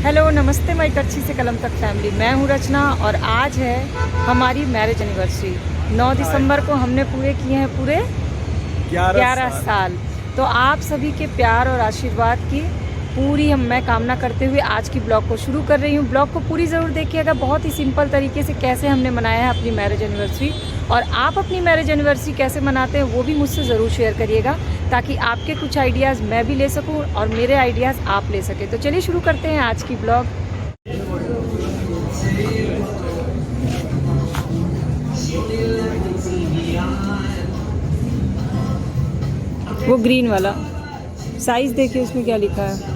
Hello नमस्ते माई कच्ची से कलम तक फैमिली। मैं हूँ रचना और आज है हमारी मैरिज एनिवर्सरी। 9 दिसंबर को हमने पूरे किए हैं पूरे 11 साल। तो आप सभी के प्यार और आशीर्वाद की पूरी मैं कामना करते हुए आज की ब्लॉग को शुरू कर रही हूँ। ब्लॉग को पूरी ज़रूर देखिएगा। बहुत ही सिंपल तरीके से कैसे हमने मनाया है अपनी मैरिज एनिवर्सरी, और आप अपनी मैरिज एनिवर्सरी कैसे मनाते हैं वो भी मुझसे ज़रूर शेयर करिएगा, ताकि आपके कुछ आइडियाज़ मैं भी ले सकूं और मेरे आइडियाज़ आप ले सकें। तो चलिए शुरू करते हैं आज की ब्लॉग। वो ग्रीन वाला साइज देखिए, उसमें क्या लिखा है।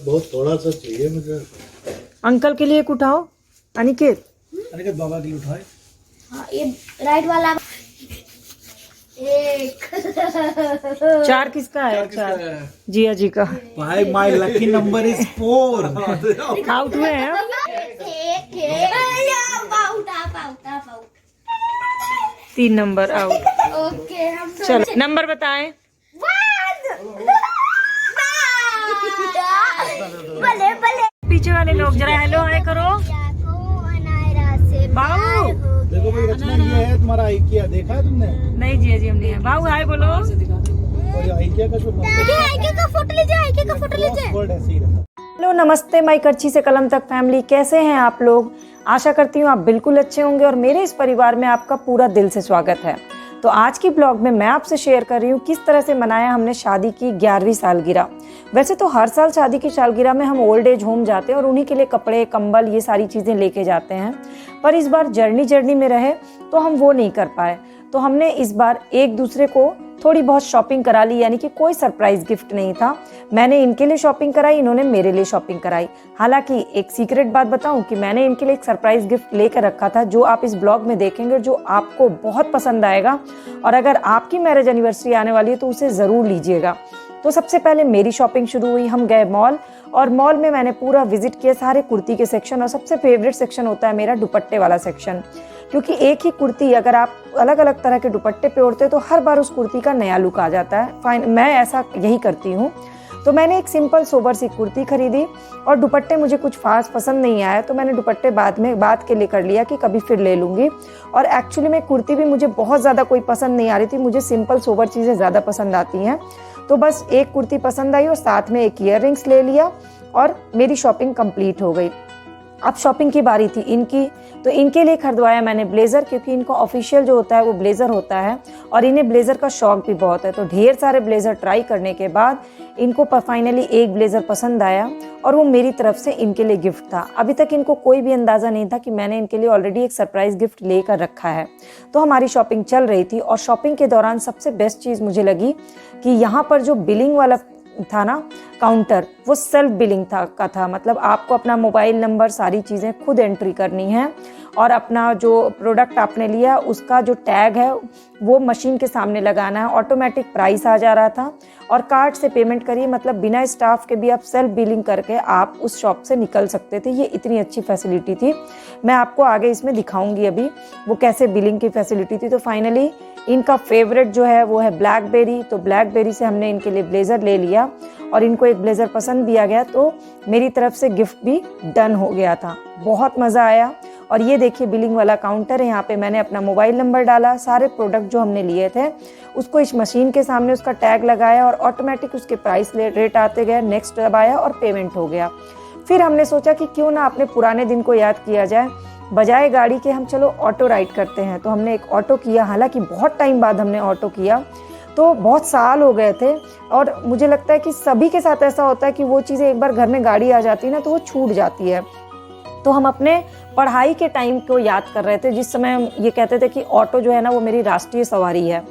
बहुत थोड़ा सा चाहिए मुझे। अंकल के लिए एक उठाओ। अनिकेत बाबा के लिए उठाए। हाँ, ये राइट वाला एक 4 किसका है? 4 जिया जी का। भाई my lucky number is 4। Out हुए हैं। Out 3 number out. ओके, हम चलो नंबर बताएं। भले भले पीछे वाले लोग जरा हेलो हाय करो। बाबू देखो भाई रचना, ये है तुम्हारा आइकिया, देखा है तुमने? नहीं जिया जी हम नहीं है। बाबू हाय बोलो। और ये आइकिया का जो आइके का फोटो लीजिए, आइके का फोटो लीजिए। वर्ड ऐसे ही रहता। हेलो नमस्ते माई कच्ची से कलम तक फैमिली। कैसे हैं आप लोग? आशा करती हूँ आप बिल्कुल अच्छे होंगे और मेरे इस परिवार में आपका पूरा दिल से स्वागत है। तो आज की ब्लॉग में मैं आपसे शेयर कर रही हूँ किस तरह से मनाया हमने शादी की 11वीं सालगिरह। वैसे तो हर साल शादी की सालगिरह में हम ओल्ड एज होम जाते हैं और उन्हीं के लिए कपड़े कंबल ये सारी चीज़ें लेके जाते हैं, पर इस बार जर्नी में रहे तो हम वो नहीं कर पाए। तो हमने इस बार एक दूसरे को थोड़ी बहुत शॉपिंग करा ली, यानी कि कोई सरप्राइज गिफ्ट नहीं था। मैंने इनके लिए शॉपिंग कराई, इन्होंने मेरे लिए शॉपिंग कराई। हालांकि एक सीक्रेट बात बताऊं कि मैंने इनके लिए एक सरप्राइज गिफ्ट लेकर रखा था, जो आप इस ब्लॉग में देखेंगे, जो आपको बहुत पसंद आएगा। और अगर आपकी मैरिज एनिवर्सरी आने वाली है तो उसे ज़रूर लीजिएगा। तो सबसे पहले मेरी शॉपिंग शुरू हुई। हम गए मॉल, और मॉल में मैंने पूरा विजिट किया सारे कुर्ती के सेक्शन, और सबसे फेवरेट सेक्शन होता है मेरा दुपट्टे वाला सेक्शन, क्योंकि एक ही कुर्ती अगर आप अलग अलग तरह के दुपट्टे पे ओढ़ते तो हर बार उस कुर्ती का नया लुक आ जाता है। मैं ऐसा यही करती हूँ। तो मैंने एक सिंपल सोबर सी कुर्ती खरीदी, और दुपट्टे मुझे कुछ खास पसंद नहीं आया तो मैंने दुपट्टे बाद के लिए कर लिया कि कभी फिर ले लूँगी। और एक्चुअली में कुर्ती भी मुझे बहुत ज़्यादा कोई पसंद नहीं आ रही थी, मुझे सिंपल सोबर चीज़ें ज़्यादा पसंद आती हैं। तो बस एक कुर्ती पसंद आई और साथ में एक ईयररिंग्स ले लिया और मेरी शॉपिंग कंप्लीट हो गई। अब शॉपिंग की बारी थी इनकी, तो इनके लिए खरीदवाया मैंने ब्लेज़र, क्योंकि इनको ऑफिशियल जो होता है वो ब्लेज़र होता है और इन्हें ब्लेज़र का शौक भी बहुत है। तो ढेर सारे ब्लेज़र ट्राई करने के बाद इनको फाइनली एक ब्लेज़र पसंद आया और वो मेरी तरफ से इनके लिए गिफ्ट था। अभी तक इनको कोई भी अंदाज़ा नहीं था कि मैंने इनके लिए ऑलरेडी एक सरप्राइज़ गिफ्ट लेकर रखा है। तो हमारी शॉपिंग चल रही थी, और शॉपिंग के दौरान सबसे बेस्ट चीज़ मुझे लगी कि यहाँ पर जो बिलिंग वाला था ना काउंटर, वो सेल्फ बिलिंग था। मतलब आपको अपना मोबाइल नंबर सारी चीज़ें खुद एंट्री करनी है, और अपना जो प्रोडक्ट आपने लिया उसका जो टैग है वो मशीन के सामने लगाना है। ऑटोमेटिक प्राइस आ जा रहा था, और कार्ड से पेमेंट करिए, मतलब बिना स्टाफ के भी आप सेल्फ बिलिंग करके आप उस शॉप से निकल सकते थे। ये इतनी अच्छी फैसिलिटी थी। मैं आपको आगे इसमें दिखाऊंगी अभी वो कैसे बिलिंग की फैसिलिटी थी। तो फाइनली इनका फेवरेट जो है वो है ब्लैकबेरी। तो ब्लैकबेरी से हमने इनके लिए ब्लेज़र ले लिया, और इनको एक ब्लेज़र पसंद भी आ गया, तो मेरी तरफ से गिफ्ट भी डन हो गया था। बहुत मज़ा आया। और ये देखिए बिलिंग वाला काउंटर है, यहाँ पे मैंने अपना मोबाइल नंबर डाला, सारे प्रोडक्ट जो हमने लिए थे उसको इस मशीन के सामने उसका टैग लगाया, और ऑटोमेटिक उसके प्राइस रेट आते गए। नेक्स्ट दबाया और पेमेंट हो गया। फिर हमने सोचा कि क्यों ना अपने पुराने दिन को याद किया जाए, बजाय गाड़ी के हम चलो ऑटो राइड करते हैं। तो हमने एक ऑटो किया, हालांकि बहुत टाइम बाद हमने ऑटो किया, तो बहुत साल हो गए थे। और मुझे लगता है कि सभी के साथ ऐसा होता है कि वो चीज़ें एक बार घर में गाड़ी आ जाती है ना तो वो छूट जाती है। तो हम अपने पढ़ाई के टाइम को याद कर रहे थे, जिस समय हम ये कहते थे कि ऑटो जो है ना वो मेरी राष्ट्रीय सवारी है।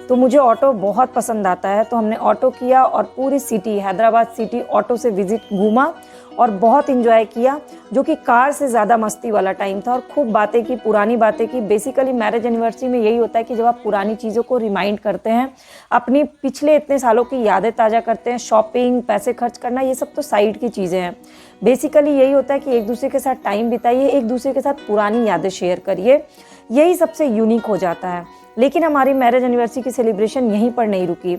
तो मुझे ऑटो बहुत पसंद आता है। तो हमने ऑटो किया और पूरी सिटी, हैदराबाद सिटी ऑटो से विजिट घूमा और बहुत इंजॉय किया, जो कि कार से ज़्यादा मस्ती वाला टाइम था। और खूब बातें की, पुरानी बातें की। बेसिकली मैरिज एनिवर्सरी में यही होता है कि जब आप पुरानी चीज़ों को रिमाइंड करते हैं, अपनी पिछले इतने सालों की यादें ताज़ा करते हैं। शॉपिंग, पैसे खर्च करना, ये सब तो साइड की चीज़ें हैं। बेसिकली यही होता है कि एक दूसरे के साथ टाइम बिताइए, एक दूसरे के साथ पुरानी यादें शेयर करिए, यही सबसे यूनिक हो जाता है। लेकिन हमारी मैरिज एनिवर्सरी की सेलिब्रेशन यहीं पर नहीं रुकी।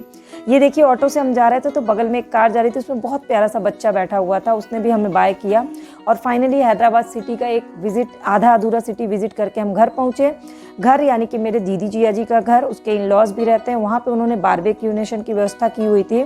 ये देखिए, ऑटो से हम जा रहे थे तो बगल में एक कार जा रही थी, उसमें बहुत प्यारा सा बच्चा बैठा हुआ था, उसने भी हमें बाय किया और फाइनली हैदराबाद सिटी का एक विजिट, आधा अधूरा सिटी विजिट करके हम घर पहुँचे। घर यानी कि मेरे दीदी जिया जी का घर, उसके इन लॉज भी रहते हैं वहाँ पे, उन्होंने बारबेक्यू नेशन की व्यवस्था की हुई थी,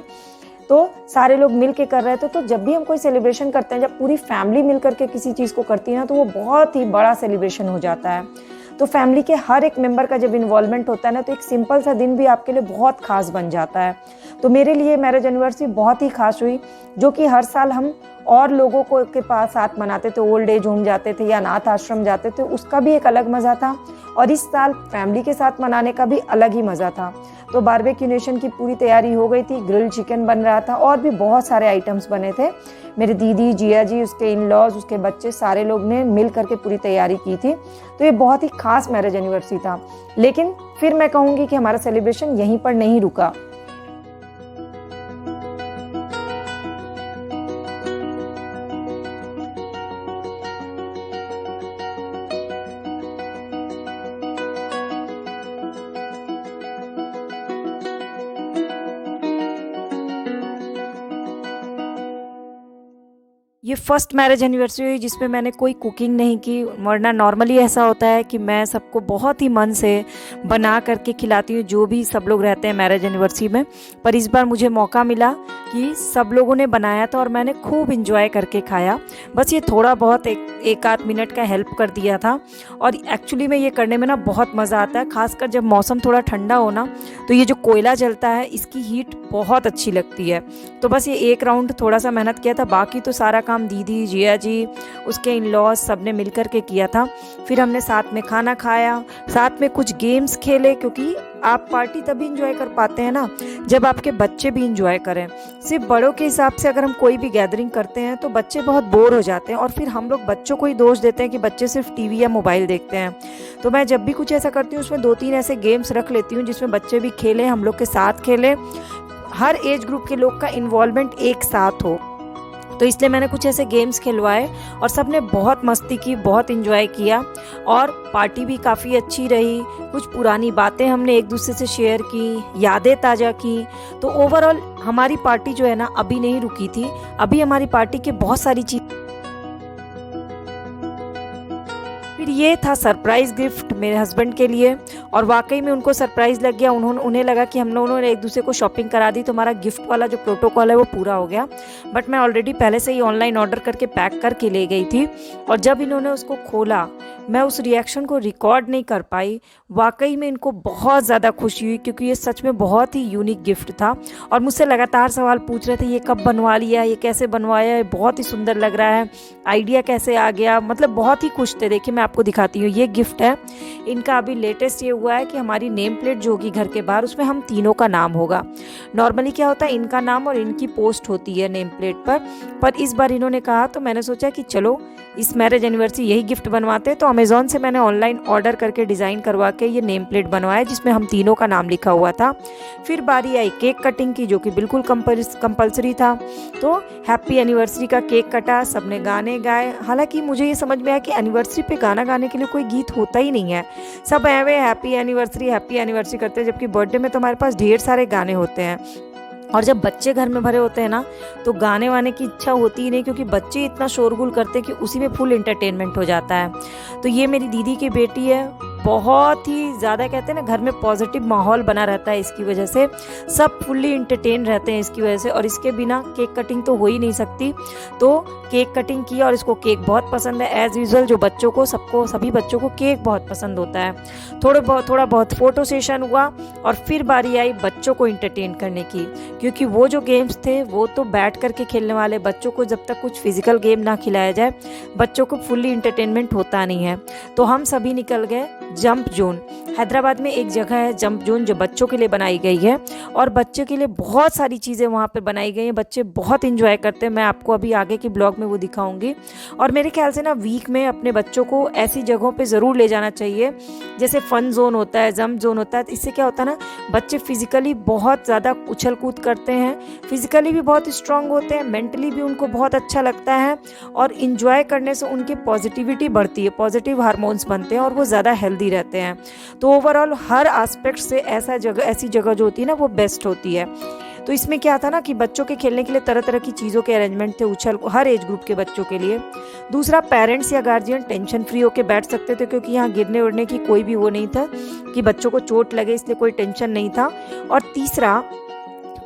तो सारे लोग मिल के कर रहे थे। तो जब भी हम कोई सेलिब्रेशन करते हैं, जब पूरी फैमिली मिल करके किसी चीज़ को करती है ना, तो वो बहुत ही बड़ा सेलिब्रेशन हो जाता है। तो फैमिली के हर एक मेंबर का जब इन्वॉल्वमेंट होता है ना, तो एक सिंपल सा दिन भी आपके लिए बहुत खास बन जाता है। तो मेरे लिए मैरिज एनिवर्सरी बहुत ही खास हुई, जो कि हर साल हम और लोगों को के पास साथ मनाते थे, ओल्ड एज होम जाते थे या अनाथ आश्रम जाते थे, उसका भी एक अलग मज़ा था और इस साल फैमिली के साथ मनाने का भी अलग ही मज़ा था। तो बारबेक्यू नेशन की पूरी तैयारी हो गई थी, ग्रिल्ड चिकन बन रहा था और भी बहुत सारे आइटम्स बने थे। मेरी दीदी, जिया जी, उसके इन लॉज, उसके बच्चे, सारे लोग ने मिल करके पूरी तैयारी की थी। तो ये बहुत ही खास मैरिज एनिवर्सरी था। लेकिन फिर मैं कहूँगी कि हमारा सेलिब्रेशन यहीं पर नहीं रुका। ये फर्स्ट मैरिज एनिवर्सरी हुई जिसमें मैंने कोई कुकिंग नहीं की, वरना नॉर्मली ऐसा होता है कि मैं सबको बहुत ही मन से बना करके खिलाती हूँ, जो भी सब लोग रहते हैं मैरिज एनिवर्सरी में। पर इस बार मुझे मौका मिला कि सब लोगों ने बनाया था और मैंने खूब इंजॉय करके खाया। बस ये थोड़ा बहुत एक आध मिनट का हेल्प कर दिया था और एक्चुअली में ये करने में ना बहुत मज़ा आता है, खासकर जब मौसम थोड़ा ठंडा हो ना, तो ये जो कोयला जलता है इसकी हीट बहुत अच्छी लगती है। तो बस ये एक राउंड थोड़ा सा मेहनत किया था, बाकी तो सारा काम दीदी, जिया जी, उसके इन लॉज सब ने मिल करके किया था। फिर हमने साथ में खाना खाया, साथ में कुछ गेम्स खेले, क्योंकि आप पार्टी तभी इंजॉय कर पाते हैं ना जब आपके बच्चे भी इंजॉय करें। सिर्फ बड़ों के हिसाब से अगर हम कोई भी गैदरिंग करते हैं तो बच्चे बहुत बोर हो जाते हैं और फिर हम लोग बच्चों को ही दोष देते हैं कि बच्चे सिर्फ टीवी या मोबाइल देखते हैं। तो मैं जब भी कुछ ऐसा करती हूँ उसमें 2-3 ऐसे गेम्स रख लेती हूँ जिसमें बच्चे भी खेलें, हम लोग के साथ खेलें, हर एज ग्रुप के लोग का इन्वॉल्वमेंट एक साथ हो। तो इसलिए मैंने कुछ ऐसे गेम्स खिलवाए और सब ने बहुत मस्ती की, बहुत इन्जॉय किया और पार्टी भी काफ़ी अच्छी रही। कुछ पुरानी बातें हमने एक दूसरे से शेयर की, यादें ताज़ा की। तो ओवरऑल हमारी पार्टी जो है ना अभी नहीं रुकी थी, अभी हमारी पार्टी के बहुत सारी चीज़। फिर ये था सरप्राइज़ गिफ्ट मेरे हस्बैंड के लिए और वाकई में उनको सरप्राइज़ लग गया। उन्हें लगा कि हम लोगों ने एक दूसरे को शॉपिंग करा दी तो हमारा गिफ्ट वाला जो प्रोटोकॉल है वो पूरा हो गया। बट मैं ऑलरेडी पहले से ही ऑनलाइन ऑर्डर करके पैक करके ले गई थी और जब इन्होंने उसको खोला मैं उस रिएक्शन को रिकॉर्ड नहीं कर पाई। वाकई में इनको बहुत ज़्यादा खुशी हुई क्योंकि ये सच में बहुत ही यूनिक गिफ्ट था और मुझसे लगातार सवाल पूछ रहे थे, ये कब बनवा लिया, ये कैसे बनवाया, ये बहुत ही सुंदर लग रहा है, आइडिया कैसे आ गया, मतलब बहुत ही खुश थे। देखिए मैं आपको दिखाती हूँ, ये गिफ्ट है इनका। अभी लेटेस्ट ये हुआ है कि हमारी नेम प्लेट जो होगी घर के बाहर उसमें हम तीनों का नाम होगा। नॉर्मली क्या होता है, इनका नाम और इनकी पोस्ट होती है नेम प्लेट पर इस बार इन्होंने कहा तो मैंने सोचा कि चलो इस मैरिज एनिवर्सरी यही गिफ्ट बनवाते हैं। तो अमेज़ॉन से मैंने ऑनलाइन ऑर्डर करके डिज़ाइन करवा के ये नेम प्लेट बनवाया जिसमें हम तीनों का नाम लिखा हुआ था। फिर बारी आई केक कटिंग की जो कि बिल्कुल कंपल्सरी था। तो हैप्पी एनिवर्सरी का केक कटा, सबने गाने गाए। हालांकि मुझे ये समझ में आया कि एनिवर्सरी पे गाना गाने के लिए कोई गीत होता ही नहीं है, सब ऐवे हैप्पी एनिवर्सरी करते हैं, जबकि बर्थडे में तो हमारे पास ढेर सारे गाने होते हैं। और जब बच्चे घर में भरे होते हैं ना तो गाने वाने की इच्छा होती ही नहीं, क्योंकि बच्चे इतना शोरगुल करते हैं कि उसी में फुल एंटरटेनमेंट हो जाता है। तो ये मेरी दीदी की बेटी है, बहुत ही ज़्यादा कहते हैं ना घर में पॉजिटिव माहौल बना रहता है इसकी वजह से, सब फुल्ली इंटरटेन रहते हैं इसकी वजह से। और इसके बिना केक कटिंग तो हो ही नहीं सकती। तो केक कटिंग की और इसको केक बहुत पसंद है एज़ यूजुअल। जो बच्चों को सभी बच्चों को केक बहुत पसंद होता है। थोड़ा बहुत फ़ोटो सेशन हुआ और फिर बारी आई बच्चों को इंटरटेन करने की, क्योंकि वो जो गेम्स थे वो तो बैठ करके खेलने वाले, बच्चों को जब तक कुछ फिजिकल गेम ना खिलाया जाए बच्चों को फुल्ली इंटरटेनमेंट होता नहीं है। तो हम सभी निकल गए जंप जोन। हैदराबाद में एक जगह है जंप जोन जो बच्चों के लिए बनाई गई है और बच्चों के लिए बहुत सारी चीज़ें वहाँ पर बनाई गई हैं। बच्चे बहुत इंजॉय करते हैं, मैं आपको अभी आगे की ब्लॉग में वो दिखाऊंगी। और मेरे ख्याल से ना वीक में अपने बच्चों को ऐसी जगहों पे ज़रूर ले जाना चाहिए, जैसे फन जोन होता है, जंप जोन होता है। इससे क्या होता है ना, बच्चे फिजिकली बहुत ज़्यादा उछल कूद करते हैं, फिजिकली भी बहुत स्ट्रांग होते हैं, मेंटली भी उनको बहुत अच्छा लगता है और इंजॉय करने से उनकी पॉजिटिविटी बढ़ती है, पॉजिटिव हार्मोन्स बनते हैं और वो ज़्यादा हेल्दी रहते हैं। तो ओवरऑल हर एस्पेक्ट से ऐसी जगह जो होती है ना वो बेस्ट होती है। तो इसमें क्या था ना कि बच्चों के खेलने के लिए तरह तरह की चीज़ों के अरेंजमेंट थे, उछल हर एज ग्रुप के बच्चों के लिए। दूसरा, पेरेंट्स या गार्जियन टेंशन फ्री होकर बैठ सकते थे क्योंकि यहाँ गिरने उड़ने की कोई भी वो नहीं था कि बच्चों को चोट लगे, इसलिए कोई टेंशन नहीं था। और तीसरा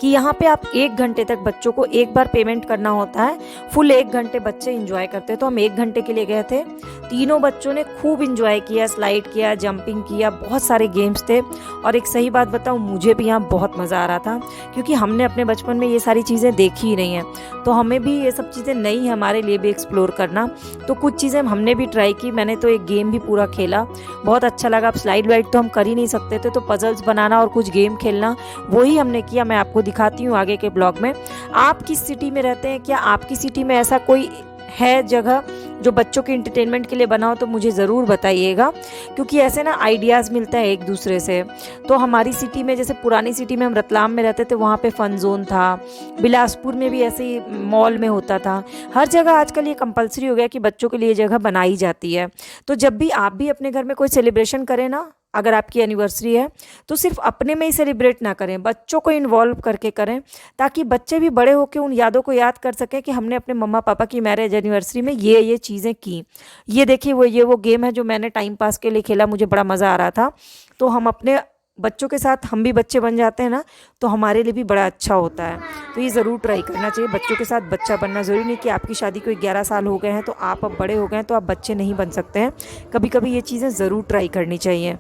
कि यहाँ पे आप 1 घंटे तक बच्चों को एक बार पेमेंट करना होता है, फुल 1 घंटे बच्चे इंजॉय करते हैं। तो हम 1 घंटे के लिए गए थे, तीनों बच्चों ने खूब इंजॉय किया, स्लाइड किया, जंपिंग किया, बहुत सारे गेम्स थे। और एक सही बात बताऊँ, मुझे भी यहाँ बहुत मज़ा आ रहा था क्योंकि हमने अपने बचपन में ये सारी चीज़ें देखी ही नहीं हैं, तो हमें भी ये सब चीज़ें नई है हमारे लिए भी एक्सप्लोर करना। तो कुछ चीज़ें हमने भी ट्राई की, मैंने तो एक गेम भी पूरा खेला, बहुत अच्छा लगा। अब स्लाइड वाइड तो हम कर ही नहीं सकते थे, तो पजल्स बनाना और कुछ गेम खेलना वही हमने किया। मैं आपको दिखाती हूँ आगे के ब्लॉग में। आप किस सिटी में रहते हैं, क्या आपकी सिटी में ऐसा कोई है जगह जो बच्चों के एंटरटेनमेंट के लिए बना हो, तो मुझे ज़रूर बताइएगा क्योंकि ऐसे ना आइडियाज़ मिलता है एक दूसरे से। तो हमारी सिटी में, जैसे पुरानी सिटी में हम रतलाम में रहते थे, वहाँ पे फन जोन था, बिलासपुर में भी ऐसे ही मॉल में होता था। हर जगह आजकल ये कंपलसरी हो गया कि बच्चों के लिए जगह बनाई जाती है। तो जब भी आप भी अपने घर में कोई सेलिब्रेशन करें ना, अगर आपकी एनिवर्सरी है तो सिर्फ अपने में ही सेलिब्रेट ना करें, बच्चों को इन्वॉल्व करके करें, ताकि बच्चे भी बड़े होकर उन यादों को याद कर सकें कि हमने अपने मम्मा पापा की मैरिज एनिवर्सरी में ये चीज़ें की। ये देखिए वो गेम है जो मैंने टाइम पास के लिए खेला, मुझे बड़ा मज़ा आ रहा था। तो हम अपने बच्चों के साथ हम भी बच्चे बन जाते हैं ना, तो हमारे लिए भी बड़ा अच्छा होता है। तो ये ज़रूर ट्राई करना चाहिए, बच्चों के साथ बच्चा बनना। ज़रूरी नहीं कि आपकी शादी को 11 साल हो गए हैं तो आप अब बड़े हो गए हैं तो आप बच्चे नहीं बन सकते हैं। कभी कभी ये चीज़ें ज़रूर ट्राई करनी चाहिए।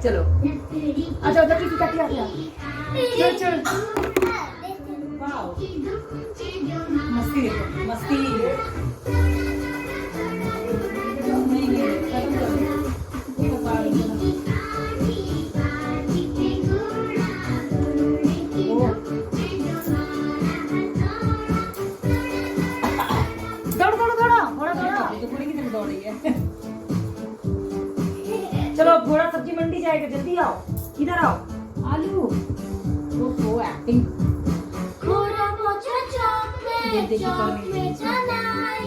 चलो अच्छा उधर की क्या क्या चल चल मस्ती देखो मस्ती। चलो घोड़ा सब्जी मंडी जाएगा, जल्दी आओ, इधर आओ। आलू वो एक्टिंग घोड़ा पहुंचा चौक में चलाई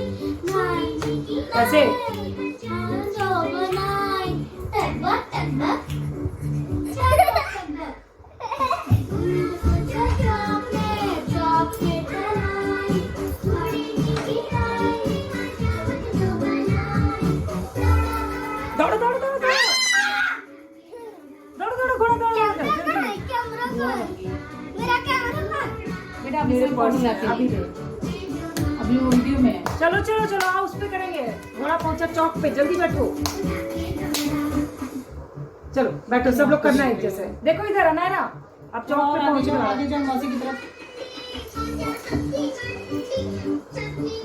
कैसे जो बनाई तक तक दौड़ो दौड़ो दौड़ो दौड़ो दौड़ो दौड़ो घोड़ा दौड़ो। मेरा कैमरा बेटा अभी वीडियो में चलो चलो चलो आओ, उस पे करेंगे। घोड़ा पहुंचा चौक पे, जल्दी बैठो, चलो बैठो, सब लोग करना है एक जैसे। देखो इधर आना है ना, अब चौक पे पहुंचने वाला है। मौसी की तरफ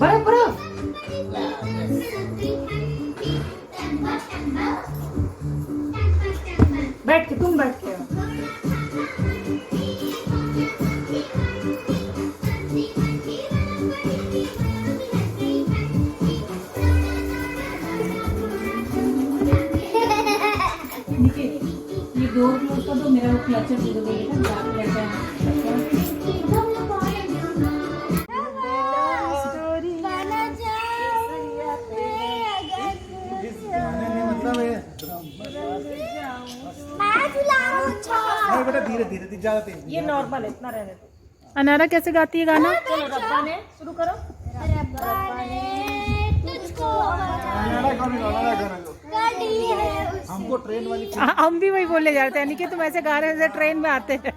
बर्फ बर्फ बैठ के, तुम बैठ के ये डोर क्लोज कर दो, मेरा वो क्लचर दे दो बेटा, जाके रहता है। बेटा धीरे धीरे ज्यादा तेज। ये नॉर्मल है, इतना रहने दो। अनारा कैसे गाती है गाना? चलो रब्बा ने शुरू करो। रब्बा ने तुझको गाड़ी है हमको ट्रेन वाली हम भी वही बोलने जा रहे थे, यानी कि तुम ऐसे गा रहे हो जैसे ट्रेन में आते हैं।